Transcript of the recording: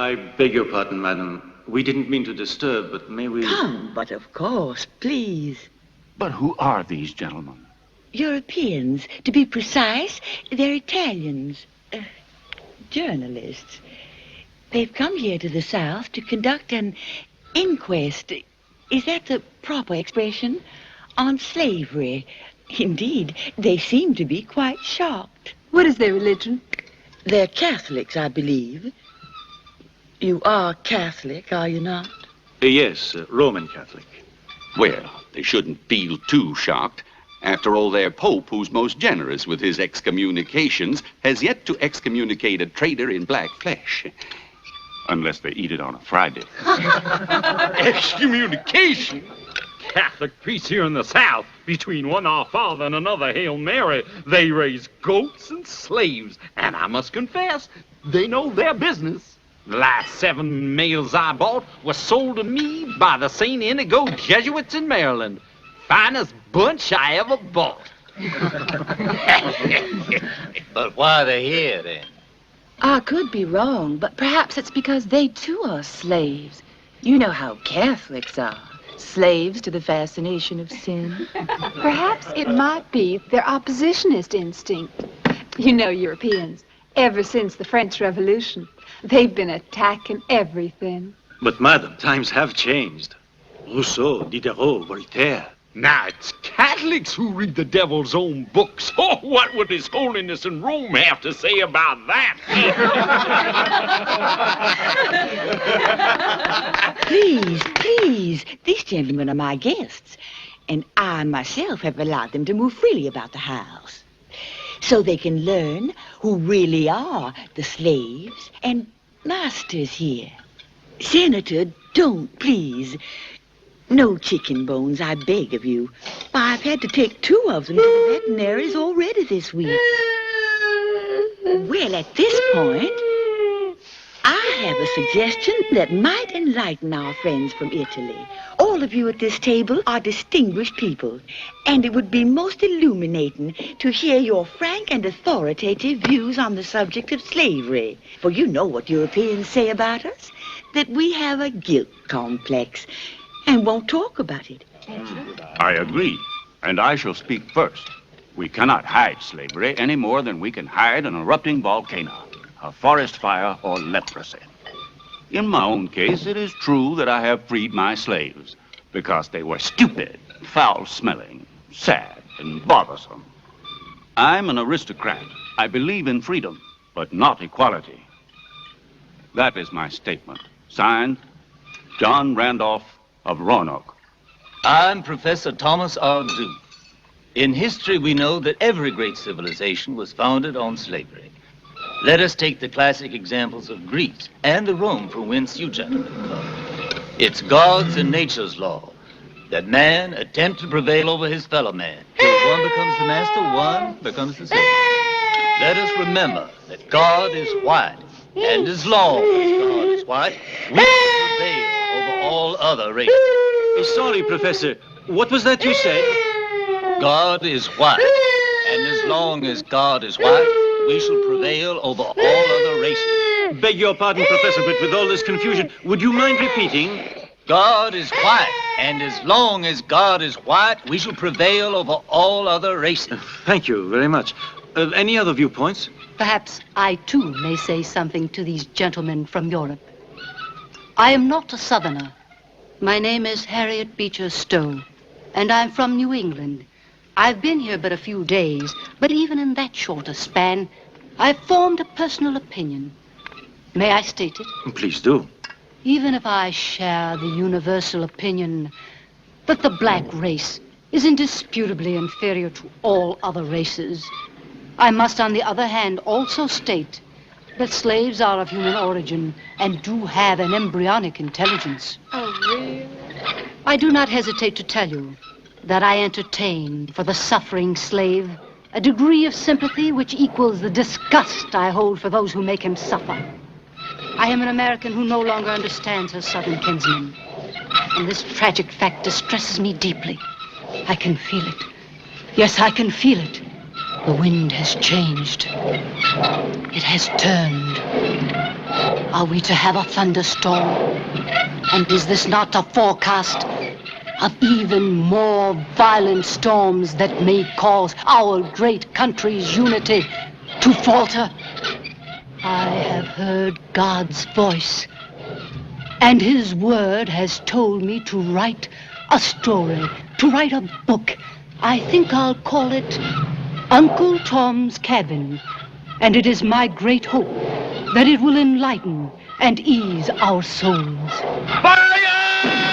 I beg your pardon, madam. We didn't mean to disturb, but may we... Come, but of course, please. But who are these gentlemen? Europeans. To be precise, they're Italians. Journalists. They've come here to the South to conduct an inquest. Is that the proper expression? On slavery. Indeed, they seem to be quite shocked. What is their religion? They're Catholics, I believe. You are Catholic, are you not? Yes, Roman Catholic. Well, they shouldn't feel too shocked. After all, their Pope, who's most generous with his excommunications, has yet to excommunicate a traitor in black flesh. Unless they eat it on a Friday. Excommunication? Catholic priests here in the South, between one Our Father and another Hail Mary, they raise goats and slaves. And I must confess, they know their business. The last 7 males I bought were sold to me by the St. Inigo Jesuits in Maryland. Finest bunch I ever bought. But why are they here, then? I could be wrong, but perhaps it's because they, too, are slaves. You know how Catholics are. Slaves to the fascination of sin. Perhaps it might be their oppositionist instinct. You know Europeans, ever since the French Revolution, they've been attacking everything. But, madam, times have changed. Rousseau, Diderot, Voltaire. Now, it's Catholics who read the devil's own books. Oh, what would His Holiness in Rome have to say about that? Please, please. These gentlemen are my guests. And I myself have allowed them to move freely about the house. So they can learn who really are the slaves and masters here. Senator, don't, please. No chicken bones, I beg of you. I've had to take 2 of them to the veterinaries already this week. Well, at this point, I have a suggestion that might enlighten our friends from Italy. All of you at this table are distinguished people, and it would be most illuminating to hear your frank and authoritative views on the subject of slavery. For you know what Europeans say about us, that we have a guilt complex and won't talk about it. I agree, and I shall speak first. We cannot hide slavery any more than we can hide an erupting volcano, a forest fire, or leprosy. In my own case, it is true that I have freed my slaves because they were stupid, foul-smelling, sad, and bothersome. I'm an aristocrat. I believe in freedom, but not equality. That is my statement. Signed, John Randolph of Roanoke. I'm Professor Thomas R. Duke. In history, we know that every great civilization was founded on slavery. Let us take the classic examples of Greece and the Rome from whence you gentlemen come. It's God's and nature's law that man attempt to prevail over his fellow man. Till one becomes the master, one becomes the slave. Let us remember that God is white, and as long as God is white, we will prevail over all other races. Sorry, Professor. What was that you said? God is white, and as long as God is white, we shall prevail over all other races. Beg your pardon, Professor, but with all this confusion, would you mind repeating? God is white, and as long as God is white, we shall prevail over all other races. Thank you very much. Any other viewpoints? Perhaps I, too, may say something to these gentlemen from Europe. I am not a Southerner. My name is Harriet Beecher Stowe, and I'm from New England. I've been here but a few days, but even in that short a span, I've formed a personal opinion. May I state it? Please do. Even if I share the universal opinion that the black race is indisputably inferior to all other races, I must, on the other hand, also state that slaves are of human origin and do have an embryonic intelligence. Oh, really? I do not hesitate to tell you that I entertain for the suffering slave a degree of sympathy which equals the disgust I hold for those who make him suffer. I am an American who no longer understands her Southern kinsmen, and this tragic fact distresses me deeply. I can feel it. Yes, I can feel it. The wind has changed. It has turned. Are we to have a thunderstorm? And is this not a forecast of even more violent storms that may cause our great country's unity to falter? I have heard God's voice, and his word has told me to write a story, to write a book. I think I'll call it Uncle Tom's Cabin, and it is my great hope that it will enlighten and ease our souls. Fire!